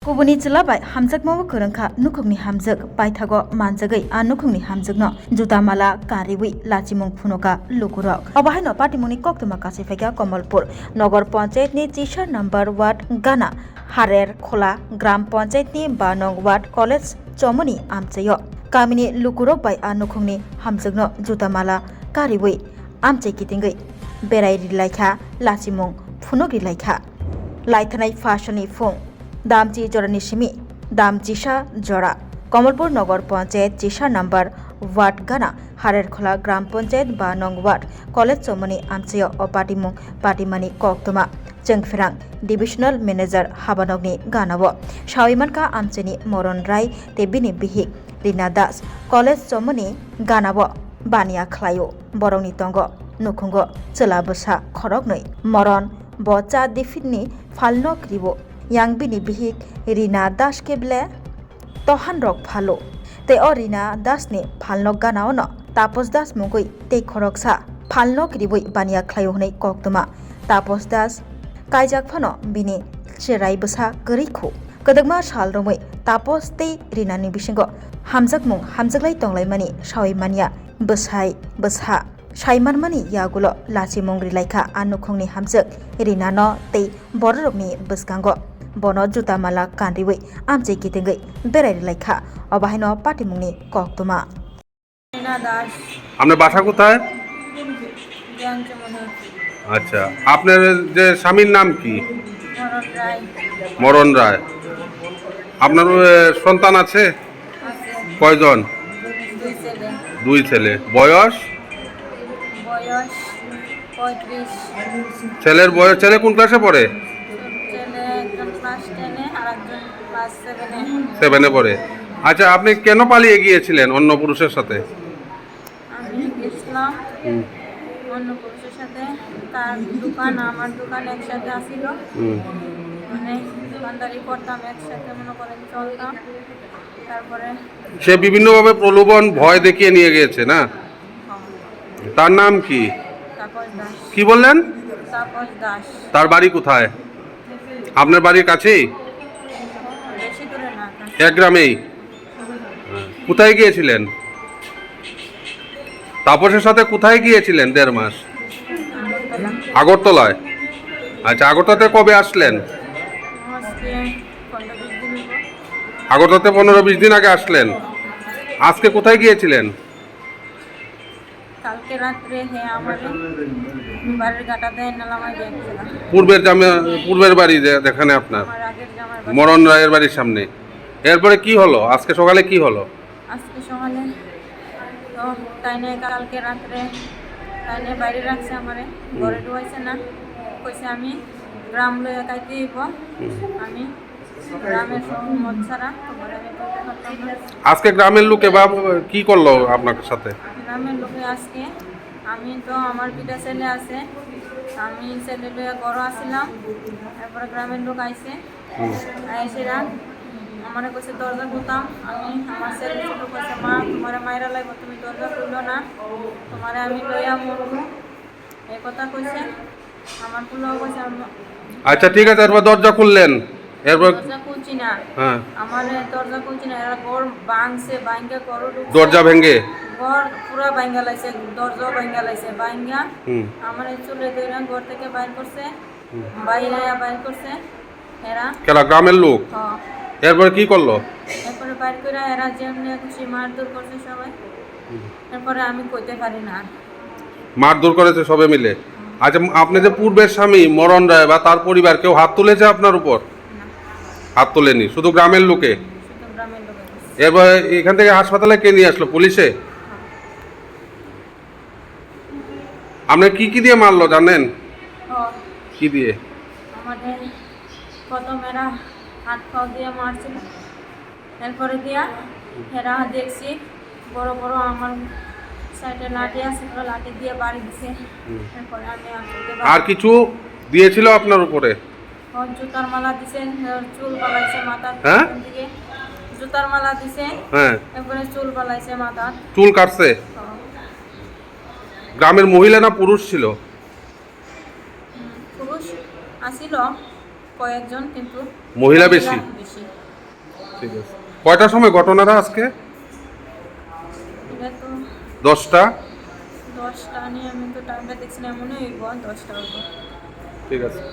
Kubuni Chilabai, Hamzak Mawa Kurunka, Nukuni Hamzak, Baitago, Manzagai, and Nukuni Hamzak no, Jutamala, Kariwi, Lachimung Punoka, Lukurok. Obahino Patimuni Koktumakasifeka, Komalpur, Nogor Ponchet ni Tisha number what Ghana, Harer, Kola, Gram Ponchet ni Banong what College, Chomoni, Amchayo. Kamini Lukurok by Anukuni, Hamzak no, Jutamala, Kariwi, Amche Kitingai, Berai Laika, Lachimung, Punogi Laika. Laitanai Fashoni Fung. Damji Joranishimi, Damjisha Jora, Komalpur Nogor Ponchet, Jisha number, Wat Gana, Harer Khola, Gram Ponchet, Banong Wat, College Somoni, Amseo, Opatimung, Patimani, Koktuma, Jengferang, Divisional Manager, Habanogni, Ganawo, Shawimanka, Amseni, Moron Rai, Tebini Bihik, Rina Das, College Somoni, Ganawo, Bania Klayo, Boroni Tongo, Nukungo, Chelabusa, Korognoi, Moron, Bocha Difini, Falno Kribo. Yang bini bihik Rina Das keble tohan rok phalo te o Rina Das ni phalno ganao no Tapos Das mugoi te khoroksa phalno kriboi bania khlayo hnei koktuma Tapos Das kaijak phano bini cherai basa gerikhu kodagma sal romoi Tapos te Rina ni bisingo hamjak mung hamjaklai tonglai mani sawi mania bsai bsa Shaiman mani yagulo lachi mongri laika anukhongni hamjak Rina no te bororokni bskango Bono Jutamala Kanriwi, Amche Kitingai, Berai Laika, Obahino Patimuni, Koktuma. আপনার বাসা কোথায়? আচ্ছা, আপনার যে স্বামীর নাম কি? মরণ রায়। আপনার সন্তান আছে? কয়জন? দুই ছেলে। বয়স? ছেলের বয়স, ছেলে কোন ক্লাসে পড়ে? 7-এ পড়ে। আচ্ছা, আপনি কেন পালিয়ে গিয়েছিলেন অন্য পুরুষের সাথে? আমি গেছিলাম অন্য পুরুষের সাথে, তার দোকান আমার দোকান একসাথে আসিল, মানে দোকানদারি করতাম একসাথে, মনে করেন চলতাম। তারপরে সে বিভিন্নভাবে প্রলোভন ভয় দেখিয়ে নিয়ে গিয়েছে না? তার নাম কি? তাপস দাস। কি বললেন? তাপস দাস। তার বাড়ি কোথায়? আপনার বাড়ির কাছেই? বেশি দূরে না, এক গ্রামেই। কোথায় গিয়েছিলেন? তাপসের সাথে কোথায় গিয়েছিলেন 1.5 মাস? আগরতলায়। আচ্ছা, আগরতলাতে কবে আসলেন? আজকে 15-20 দিন হলো। আগরতলাতে 15-20 দিন আগে আসলেন। আজকে কোথায় গিয়েছিলেন? কালকে রাত্রে আমাদের বাড়ির গাটাতে নালামায় গিয়েছিলাম। পূর্বের বাড়ি যেখানে আপনার আমার আগের জামার বাড়ি। মরণ রায়ের বাড়ির সামনে। এরপরে কি হলো? আজকে সকালে কি হলো? আজকে সকালে তো তাইনে কালকে রাত্রে তাইনে বাইরে রাখছে আমারে, ঘরে ঢুকাইছে না, কইছে আমি গ্রাম লইয়া কাইতে দিব, আমি গ্রামের মত ছাড়া ঘরে আমি বলতে পারতাম না। আজকে গ্রামের লোকে বা কি করলো আপনার সাথে? গ্রামের লোকে আজকে আমি তো আমার পিতা ছেলে আছে, আমি ছেলে লইয়া ঘর আসছিলাম, তারপরে গ্রামের লোক আইছে, আইসেরা আমার কইছে দরজা খুলতাম, আমি আমার ছেলে ছোট কইছে মা তোমার মায়েরা লাগবে, তুমি দরজা খুললো না, তোমার আমি লইয়া মরবো, এই কথা কইছে। আমার খুললেও কইছে আচ্ছা, ঠিক আছে। এরপর দরজা খুললেন? এরপর দরজা খুলছি না, হ্যাঁ, আমার দরজা খুলছি না, এরা ঘর ভাঙছে, ভাঙ্গা ঘর দরজা ভেঙে ঘর পুরা ভাঙ্গা লাইছে, দরজা ভাঙ্গা লাইছে, ভাঙ্গা আমার চুলে ধরে ঘর থেকে বাইর করছে, বাইর করছে এরা। কেলা গ্রামের লোক? হ্যাঁ। এরপরে কি করলো? এরপরে বাইর করে এরা যেমনি খুশি মারধর করছে সবাই, এরপরে আমি কইতে পারি না। মারধর করেছে সবে মিলে? আচ্ছা, আপনি যে পূর্বের স্বামী মরণ রায় বা তার পরিবার কেউ হাত তুলেছে আপনার উপর? হাত তোলেনি, শুধু গ্রামের লোকে? শুধু গ্রামের লোক। এরপর এখান থেকে হাসপাতালে কে নিয়ে আসলো? পুলিশে? আপনি কি দিয়ে মারলো জানেন? কি দিয়ে? আমাদের প্রথম এরা হাত পাও দিয়ে মারছিল, এরপরে দিয়া এরা দেখছি বড় বড় আমার সাইডে লাঠি আছে, লাঠি দিয়ে বাড়ি দিছে। এরপরে আমি আর কিছু দিয়েছিল আপনার উপরে? জুতার মালা দিছে, চুল পালাইছে মাথার দিকে, জুতার মালা দিছে, এরপরে চুল পালাইছে মাথার। চুল কাটছে? গ্রামের মহিলা না পুরুষ ছিল? পুরুষ আসিল কয়েকজন, কিন্তু মহিলা বেশি। ঠিক আছে। কয়টার সময় ঘটনাটা আজকে? এটা তো 10টা। 10টা নিয়ে আমি তো টাইমটা দেখছি না, মনে হইব 10টা হইব। ঠিক আছে।